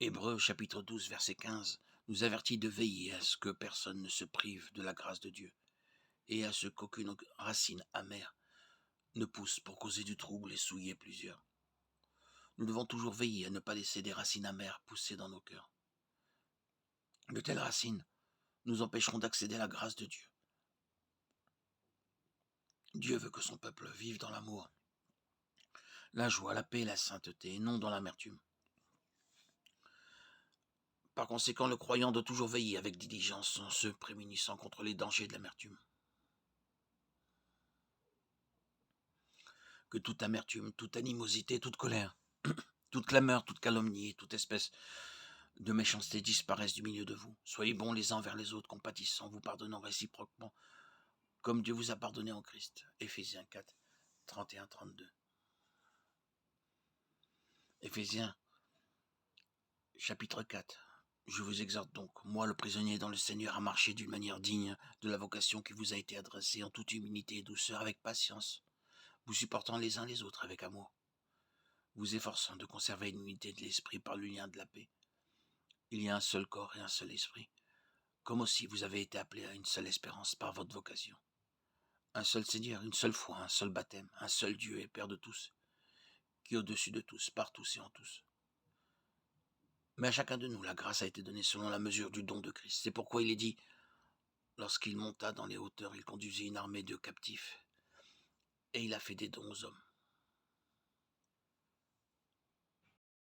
Hébreux chapitre 12 verset 15 nous avertit de veiller à ce que personne ne se prive de la grâce de Dieu et à ce qu'aucune racine amère ne pousse pour causer du trouble et souiller plusieurs. Nous devons toujours veiller à ne pas laisser des racines amères pousser dans nos cœurs. De telles racines nous empêcheront d'accéder à la grâce de Dieu. Dieu veut que son peuple vive dans l'amour, la joie, la paix et la sainteté, et non dans l'amertume. Par conséquent, le croyant doit toujours veiller avec diligence en se prémunissant contre les dangers de l'amertume. Que toute amertume, toute animosité, toute colère, toute clameur, toute calomnie, toute espèce de méchanceté disparaissent du milieu de vous. Soyez bons les uns envers les autres, compatissants, vous pardonnant réciproquement, comme Dieu vous a pardonné en Christ. Éphésiens 4, 31-32. Éphésiens chapitre 4. Je vous exhorte donc, moi le prisonnier dans le Seigneur, à marcher d'une manière digne de la vocation qui vous a été adressée, en toute humilité et douceur, avec patience, vous supportant les uns les autres avec amour, vous efforçant de conserver l'unité de l'esprit par le lien de la paix. Il y a un seul corps et un seul esprit, comme aussi vous avez été appelés à une seule espérance par votre vocation. Un seul Seigneur, une seule foi, un seul baptême, un seul Dieu et Père de tous, qui est au-dessus de tous, par tous et en tous. Mais à chacun de nous, la grâce a été donnée selon la mesure du don de Christ. C'est pourquoi il est dit, lorsqu'il monta dans les hauteurs, il conduisit une armée de captifs, et il a fait des dons aux hommes.